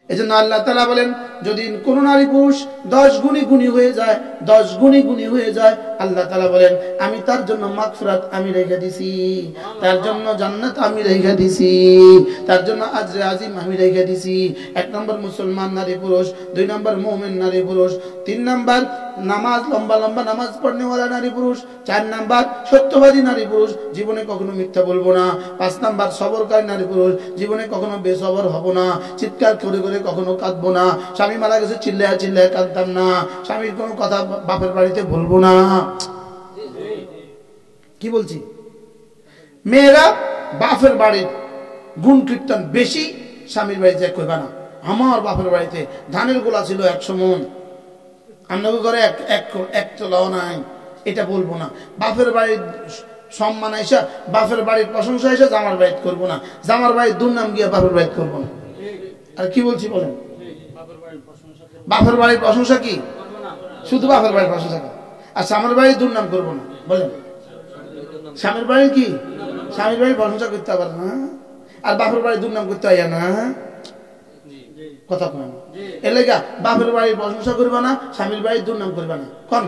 এজন্য আল্লাহ তাআলা বলেন যদি কোন নারী পুরুষ 10 গুণী গুণী হয়ে যায়, 10 গুণী গুণী হয়ে যায়, আল্লাহ তাআলা বলেন আমি তার জন্য মাগফিরাত আমি রেখে দিছি, তার জন্য জান্নাত আমি রেখে দিছি, তার জন্য আজরে আজিম আমি রেখে দিছি। 1 নম্বর মুসলমান নারী পুরুষ, 2 নম্বর মুমিন নারী পুরুষ, 3 নম্বর নামাজ লম্বা লম্বা নামাজ পড়নেওয়ালা নারী পুরুষ, 4 নম্বর সত্যবাদী নারী পুরুষ, জীবনে কখনো মিথ্যা বলবো না, 5 নম্বর সবরকারী নারী পুরুষ, জীবনে কখনো বেসবর হব না, চিৎকার করে করে কখনো কাঁদবো না, স্বামী মারা গেছে চিল্লায় চিল্লায় কাঁদতাম না, স্বামীর কোনো কথা বাপের বাড়িতে বলবো না। কি বলছি? মেয়েরা বাপের বাড়ির গুণ কীর্তন বেশি, স্বামীর বাড়িতে কইবা না আমার বাপের বাড়িতে ধানের গোলা ছিল 100 মণ, আপনাকে ঘরে এক তোলাও নাই, এটা বলবো না। বাপের বাড়ির সম্মান আইসা, বাপের বাড়ির প্রশংসা আইসা জামার বাড়িতে করবো না, জামার বাড়ির দুর্নাম গিয়ে বাপের বাড়িতে করবো না। আর কি বলছি বলেন? বাপের বাড়ির প্রশংসা কি শুধু বাপের বাড়ির প্রশংসা কি? আর স্বামীর বাড়ির দুর্নাম করবো না, বলেন? স্বামীর বাড়ির কি? স্বামীর বাড়ির প্রশংসা করতে পারে না, আর বাপের বাড়ির দুর্নাম করতে হয় না। কথা কয় না এলাকা, বাপের বাড়ির প্রশংসা করবে না, স্বামীর বাড়ির দুর্নাম করবে না। কোন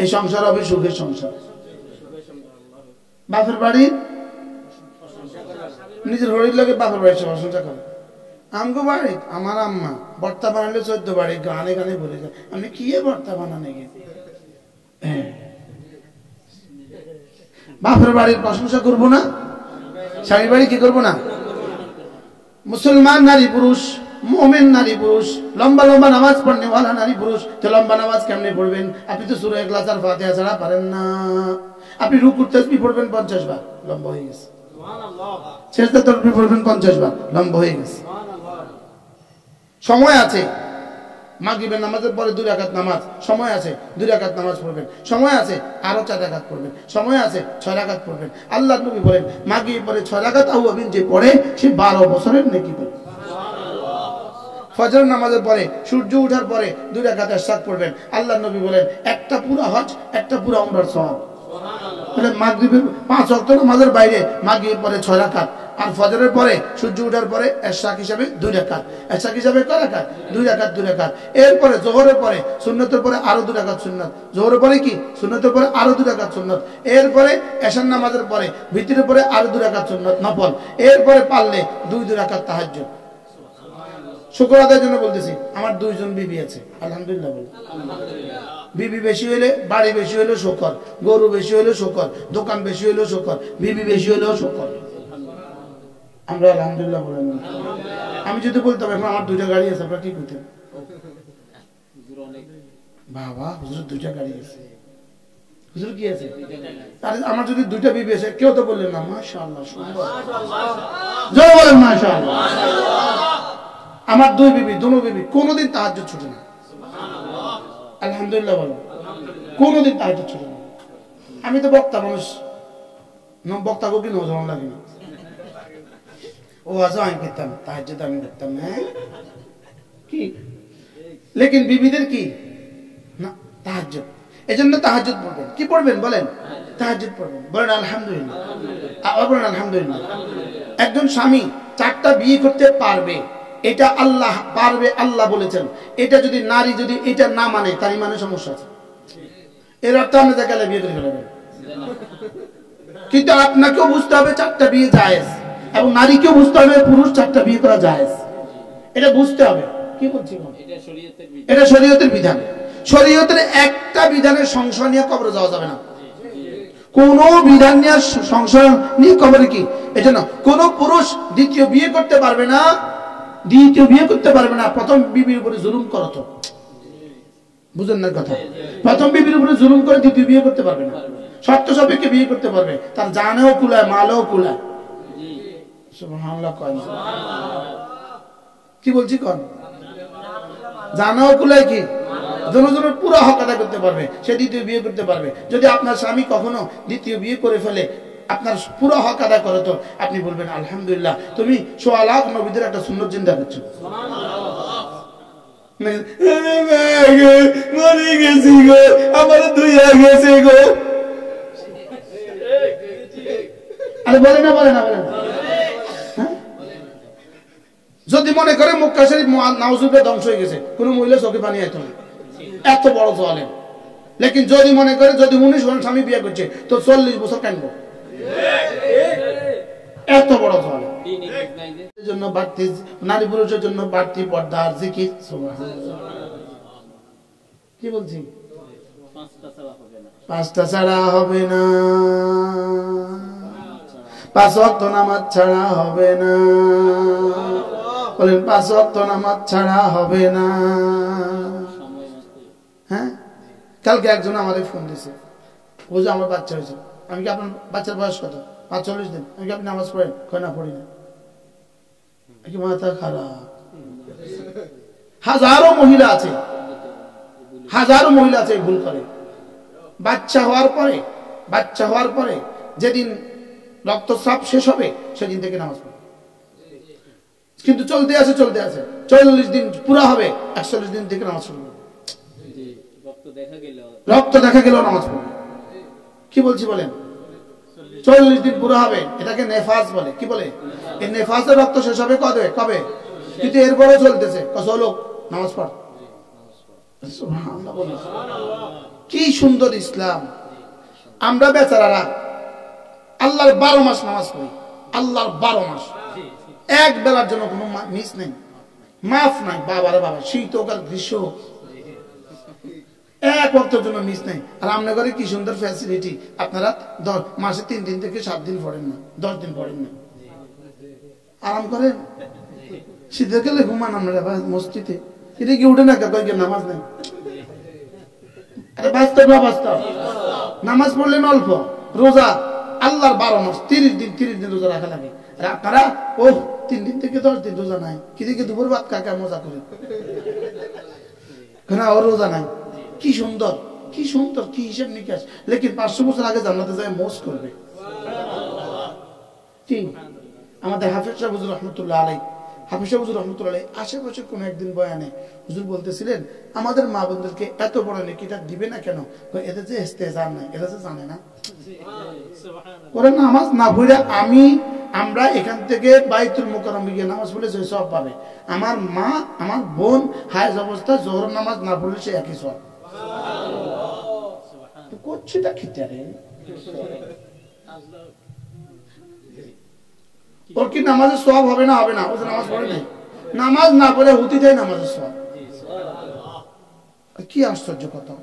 এই সংসার হবে সুখের সংসার? বাপের বাড়ির নিজের হরির লোকের বাপের বাড়ির প্রশংসা করে। আমগো বাড়ি আমার আম্মা ভর্তা বানালে 14 বাড়ি গানে গানে বলে যায়, আমি কি ভর্তা বানানে গে? বাপের বাড়ির প্রশংসা করবো না, স্বামীর বাড়ি কি করবো না? মুসলমান নারী পুরুষ, মুমিন নারী পুরুষ, লম্বা লম্বা নামাজ পড়নেওয়ালা নারী পুরুষ, তো লম্বা নামাজ কেমনে পড়বেন? আপনি তো সূরা ইখলাস আর ফাতিহা ছাড়া পারেন না। আপনি রুকুর তাসবিহ পড়বেন 50 বার, লম্বা হয়ে গেছে। সুবহানাল্লাহ। সিজদা তাসবিহ পড়বেন 50 বার, লম্বা হয়ে গেছে। সুবহানাল্লাহ। সময় আছে, মাগরিবের নামাজের পরে 2 রাকাত নামাজ, সময় আছে 2 রাকাত নামাজ পড়বেন, সময় আছে আরো 4 রাকাত পড়বেন, সময় আছে 6 রাকাত পড়বেন। আল্লাহর নবী বলেন মাগরিবের পরে 6 রাকাত আউয়াবিন যে পড়ে সে 12 বছরের নেকি পাবে। সুবহানাল্লাহ। ফজর নামাজের পরে সূর্য ওঠার পরে 2 রাকাত ইশরাক পড়বেন। আল্লাহর নবী বলেন একটা পুরো হজ, একটা পুরো উমরার সওয়াব। সুবহানাল্লাহ। বলে মাগরিবের 5 ওয়াক্ত নামাজের বাইরে মাগরিবের পরে 6 রাকাত, আর ফজরের পরে সূর্য ওঠার পরে ইশরাক হিসাবে 2 রাকাত, ইশরাক হিসাবে কয় রাকাত? 2 রাকাত 2 রাকাত। এরপরে যোহরের পরে সুন্নতের পরে আরো 2 রাকাত সুন্নাত, যোহরের পরে কি সুন্নতের পরে আরো 2 রাকাত সুন্নাত, এরপরে এশার নামাজের পরে ভিতরের পরে আরো 2 রাকাত সুন্নাত নফল, এরপরে পারলে 2 রাকাত তাহাজ্জুদ। শুকর আদায়ের জন্য বলতেছি, আমার 2 জন বিবি আছে, আলহামদুলিল্লাহ বল। বিবি বেশি হইলে, বাড়ি বেশি হইলে শুকর, গরু বেশি হইলে শুকর, দোকান বেশি হইলে শুকর, বিবি বেশি হইলেও শুকর। আমরা আলহামদুলিল্লাহ বলেন। আমি যদি বলতাম এখন আমার 2টা গাড়ি আছে, আপনারা কি করতেন? বাবা হুজুর 2টা গাড়ি আছে, হুজুর কি আছে? তাহলে আমার যদি 2টা বিবি আছে, কেউ তো বললেন না মাশাআল্লাহ, সুবহানাল্লাহ, জোরে বলেন মাশাআল্লাহ। আমার 2 বিবি, দুনো বিবি কোনোদিন তাহাজ্জুদ ছুটে না, সুবহানাল্লাহ, আলহামদুলিল্লাহ বলেন, কোনোদিন তাহাজ্জুদ ছুটে না। আমি তো বক্তা মানুষ, বক্তাকে কি নজর লাগে না, ও আজ আমি করতাম তাহাজ্জুদ, আমি করতাম হ্যাঁ কি, লেকিন বিবিদের কি না তাহাজ্জুদ। এজন্য তাহাজ্জুদ পড়বেন। কি পড়বেন বলেন? তাহাজ্জুদ পড়বেন। বলেন আলহামদুলিল্লাহ, আবার বলেন আলহামদুলিল্লাহ। একজন স্বামী 4টা বিয়ে করতে পারবে, এটা আল্লাহ পারবে, আল্লাহ বলেছেন। এটা যদি নারী যদি এটা না মানে, তার ইমানে সমস্যা আছে। এর অর্থ আপনি দেখালে বিয়ে করে ফেলবেন, কিন্তু আপনাকেও বুঝতে হবে 4টা বিয়ে জায়েজ, এবং নারীকেও বুঝতে হবে পুরুষ 4টা বিয়ে করা জায়েজ, এটা বুঝতে হবে। কি বলছি? এটা শরীয়তের বিধান। শরীয়তের একটা বিধানের সংশয় নিয়ে কবরে যাওয়া যাবে না, কোন বিধান নিয়ে সংশয় নিয়ে কবরে কি, এজন্য কোন পুরুষ দ্বিতীয় বিয়ে করতে পারবে না, দ্বিতীয় বিয়ে করতে পারবে না। প্রথম বিবির উপরে জুলুম করতো, বুঝেন না কথা? প্রথম বিবির উপরে জুলুম করে দ্বিতীয় বিয়ে করতে পারবে না। শর্ত সাপেক্ষে বিয়ে করতে পারবে, তার জানেও কুলায়, মালেও কুলায়। সুবহানাল্লাহ কয় না? কি বলছি কোন? জানেও কুলায় কি জনজনের পুরো হক আদায় করতে পারবে, সে দ্বিতীয় বিয়ে করতে পারবে। যদি আপনার স্বামী কখনো দ্বিতীয় বিয়ে করে ফেলে, আপনার পুরো হক আদায় করে, তো আপনি বলবেন আলহামদুলিল্লাহ, তুমি 1.25 লাখ নবীদের একটা সুন্নাত জিন্দা করছো। আরে বলে না, বলে না, বলে না। যদি মনে করে মক্কা শরীফ নাউজুবিল্লাহ ধ্বংস হয়ে গেছে, কোন মহিলা চোখে পানি আইতো না, এত বড় জালেম। লেকিন যদি মনে করে যদি 19 জন স্বামী বিয়ে করছে তো 40 বছর কাঁদবো, এত বড় জালেম। এর জন্য বাড়তি নারী পুরুষের জন্য বাড়তি পর্দা আর জিকির। কি বলছি? 5টা ছাড়া হবে না, 5 ওয়াক্ত নামাজ ছাড়া হবে না। বলেন 5 ওয়াক্ত নামাজ ছাড়া হবে না। হ্যাঁ, কালকে একজন আমাদের ফোন দিছে, ও যে আমার বাচ্চা হয়েছে। আমি কি আপনার বাচ্চার বয়স কত? 45 দিন। আমি কি আপনি নামাজ পড়েন? কয় না, পড়ি না। কি মাথা খারাপ। হাজারো মহিলা আছে, হাজারো মহিলা আছে ভুল করে। বাচ্চা হওয়ার পরে যেদিন রক্তস্রাব শেষ হবে সেদিন থেকে নামাজ পড়ে, কিন্তু চলতে আছে 40 দিন পুরা হবে, 41 দিন থেকে নামাজ পড়বে। রক্ত দেখা গেল নামাজ পড়বে। কি বলছি বলেন? 40 দিন পুরা হবে, এটাকে নেফাস বলে। কি বলে? এই নেফাসের রক্ত শেষ হবে কবে? কিন্তু এরপরেও চলতেছে। চলো নামাজ পড়। কি সুন্দর ইসলাম। আমরা বেচারারা আল্লাহর 12 মাস নামাজ পড়ি, আল্লাহর 12 মাস, এক বেলার জন্য কোনো মিস নেই, মাফ নাই। বাবারে বাবা, শীত হোক আর গ্রীষ্ম হোক, এক ওয়াক্তের জন্য মিস নেই। আর আপনার ঘরে কি সুন্দর ফ্যাসিলিটি, আপনারা মাসে 3 দিন থেকে 7 দিন পড়েন না, 10 দিন পড়েন না, আরাম করেন। শীতের গেলে ঘুমান আপনারা মসজিদে, এটা কি উঠে না কয়েক নামাজ নেই? আরে বাস্তব না বাস্তব? নামাজ পড়লেন অল্প, রোজা আল্লাহর 12 মাস 30 দিন রোজা রাখা লাগে। আর আপনারা 3 দিন থেকে 10 দিন রোজা নাই, কি দিকে দুপুর ভাত কাকা মজা করে রোজা নাই। কি সুন্দর, কি সুন্দর, কি হিসেব নিকাশ। লেকিন 500 বছর আগে জান্নাতে যায় মোজ করবে। কি আমাদের হাফেজ সাহেব হুজুর রহমতুল্লাহ আলাইহি, আশেপাশে কোন একদিন বয়ানে হুজুর বলতেছিলেন, আমাদের মা বোনদেরকে এত বড় নেকিটা দিবে না কেন? এদের যে ইস্তেজার নাই, এরা যে জানে না। ওরা নামাজ না পড়ে আমরা এখান থেকে বাইতুল মুকাররমে গিয়ে নামাজ পড়লে যে সওয়াব পাবে, আমার মা আমার বোন হায়েজ অবস্থা জোহর নামাজ না পড়লে সে একই সওয়াব। করছিটা খেতে রে, ওর কি নামাজের সওয়াব হবে না? হবে না। ও যে নামাজ পড়ে নাই, নামাজ না পড়ে হুতি দেয় নামাজের সওয়াব। কি আশ্চর্য কথা।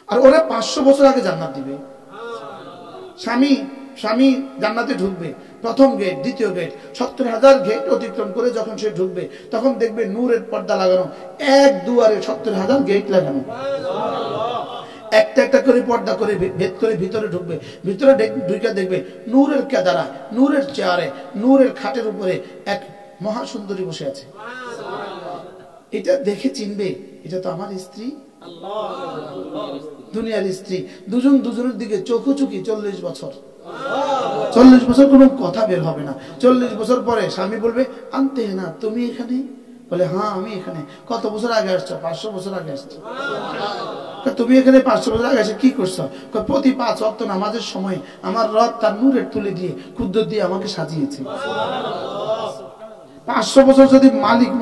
আর ওরা 500 বছর আগে জান্নাত দিবে। স্বামী জান্নাতে ঢুকবে, প্রথম গেট, দ্বিতীয় গেট, 70,000 গেট অতিক্রম করে যখন সে ঢুকবে তখন দেখবে নূরের পর্দা লাগানো, এক দুয়ারে 70,000 গেট লাগানো, একটা একটা করে পর্দা করে ভেদ করে ভিতরে ঢুকবে। ভিতরে ঢুকে দেখবে নূরের কেদারা, নূরের চেয়ারে, নূরের খাটের উপরে এক মহাসুন্দরী বসে আছে। এটা দেখে চিনবে এটা তো আমার স্ত্রী, দুনিয়ার স্ত্রী। দুজনের দিকে চোখোচোখি 40 বছর। 40 বছর কোনো কথা বের হবে না। 40 বছর পরে স্বামী বলবে, আনতে না তুমি এখানে? বলে হ্যাঁ আমি এখানে। কত বছর আগে আসছো? 500 বছর আগে আসছো। তুমি এখানে 500 বছর আগে এসে কি করছো? প্রতি 5 ওয়াক্ত নামাজের সময় আমার রব তার নূরের তুলে দিয়ে ক্ষুদ্র দিয়ে আমাকে সাজিয়েছে। 500 বছর যদি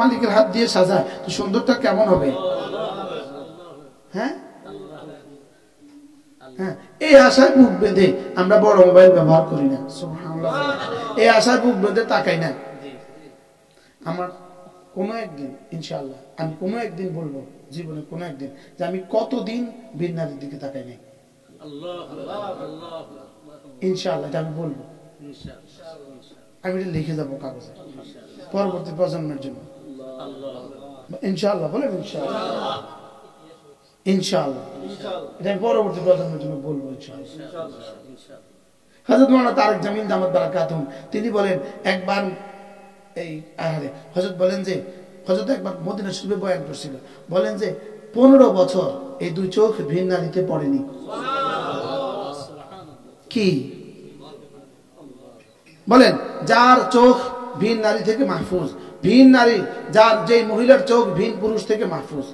মালিকের হাত দিয়ে সাজায় তো সুন্দরটা কেমন হবে? হ্যাঁ, এই আশায় বুক বেঁধে আমরা বড় মোবাইল ব্যবহার করি না। সুবহানাল্লাহ। এই আশায় বুক বেঁধে তাকাই না। আমার কোনো একদিন ইনশাআল্লাহ আমি কোনো একদিন বলবো জীবনে কোনো একদিন যে আমি কতদিন ভিন নারীর দিকে তাকাই নাই। ইনশাআল্লাহ এটা আমি বলবো। আমি এটা লিখে যাবো কাগজে পরবর্তী প্রজন্মের জন্য। ইনশাআল্লাহ বলেন ইনশাআল্লাহ। ইনশাআল্লাহ এটা আমি পরবর্তী প্রজন্মের জন্য বলবো ইনশাআল্লাহ। হযরত মাওলানা তারেক জামিল দামাত বারাকাতুহু তিনি বলেন একবার হযরত বলেন যে হযরত একবার মদিনা শরীফে বয়ান করছিল, বলেন যে 15 বছর এই দুই চোখ ভিন নারীতে পড়েনি। কি বলেন? যার চোখ ভিন নারী থেকে মাহফুজ, ভিন নারী যার যে মহিলার চোখ ভিন পুরুষ থেকে মাহফুজ,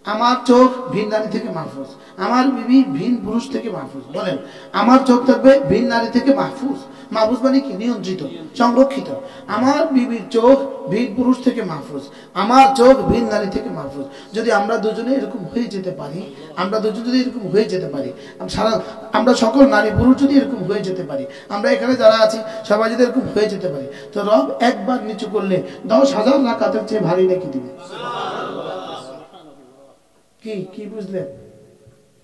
আমার চোখ ভিন নারী থেকে মাহফুজ, আমার বিবি ভিন পুরুষ থেকে মাহফুজ। বলেন আমার চোখ থাকবে ভিন নারী থেকে মাহফুজ। মাহফুজ মানে কি? নিয়ন্ত্রিত, সংরক্ষিত। আমার বিবির চোখ ভিন পুরুষ থেকে মাহফুজ, আমার চোখ ভিন নারী থেকে মাহফুজ। যদি আমরা দুজনে এরকম হয়ে যেতে পারি, আমরা দুজন যদি এরকম হয়ে যেতে পারি, আমরা সকল নারী পুরুষ যদি এরকম হয়ে যেতে পারি, আমরা এখানে যারা আছি সবাই যদি এরকম হয়ে যেতে পারি, তো রব একবার নিচু করলে 10,000 রাকাতের চেয়ে ভারী নেকি দিবে। কি কি বুঝলেন?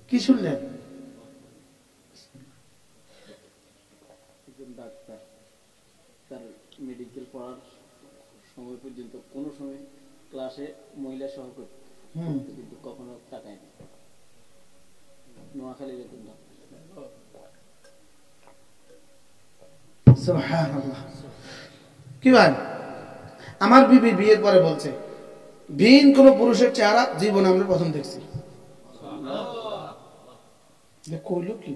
কি শুনলেন? ডাক্তার তার মেডিকেল পড়ার সময় পর্যন্ত কোনো সময় ক্লাসে মহিলা সহকর্মী কিন্তু কখনো তাকায়নি। নোয়াখালীর একজন সুবহানাল্লাহ। কি ভাই, আমার বিবি বিয়ের পরে বলছে ভিন কোন পুরুষের চেহারা জীবনে আমরা প্রথম দেখছি। কইলো কি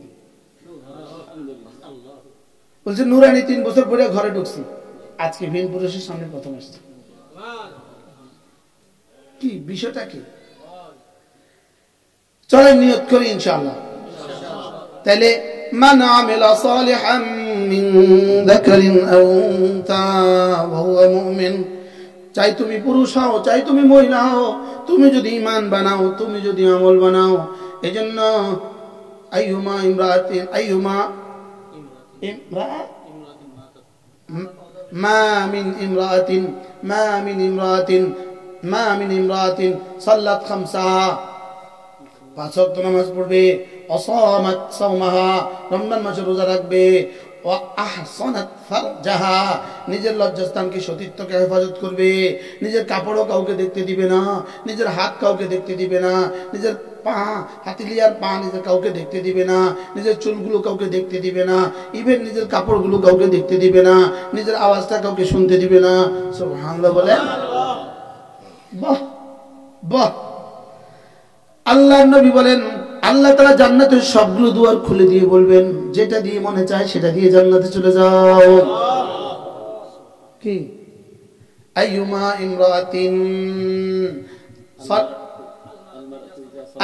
বলছে নুরানি 3 বছর পরে ঘরে ঢুকছি, আজকে ভিন পুরুষের সামনে প্রথম আসছে। কি বিষয়টা কি? চলেন নিয়ত করি ইনশাআল্লাহ। তাহলে মান আমিলা সালিহাম মিন যাকারিন আও উনসা ওয়া হুয়া মুমিন, চাই তুমি পুরুষ হও চাই তুমি মহিলা হও, তুমি যদি ঈমান বানাও, তুমি যদি আমল বানাও, এজন্য আইয়ুমা ইমরাতিন আইয়ুমা মা মিন ইমরাতিন সাল্লাত খামসাহা, 5 ওয়াক্ত নামাজ পড়বে, অসামাত সাওমাহা, রমজান মাসে রোজা রাখবে, ওয়া আহসানাত ফারজাহা, নিজের লজ্জাস্থানকে সতীত্বকে হেফাজত করবে, নিজের কাপড়ও কাউকে দেখতে দিবে না, নিজের হাত কাউকে দেখতে দিবে না, নিজের পা হাতিলিয়ার পা নিজের কাউকে দেখতে দিবে না, নিজের চুলগুলো কাউকে দেখতে দিবে না, ইভেন নিজের কাপড়গুলো কাউকে দেখতে দিবে না, নিজের আওয়াজটা কাউকে শুনতে দিবে না। সুবহানাল্লাহ বলেন। বাহ বাহ। আল্লাহর নবী বলেন আল্লাহ তাআলা জান্নাতের সবগুলো দুয়ার খুলে দিয়ে বলবেন যেটা দিয়ে মনে চায় সেটা দিয়ে জান্নাতে চলে যাও। কি? আইয়ুমা ইমরাতিন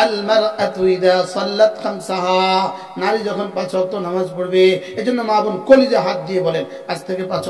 আল-মারআতু ইযা সাল্লাত খামসাহা, নারী যখন 5 ওয়াক্ত নামাজ পড়বে, এজন্য মা বোন কলিজা হাত দিয়ে বলেন আজ থেকে 5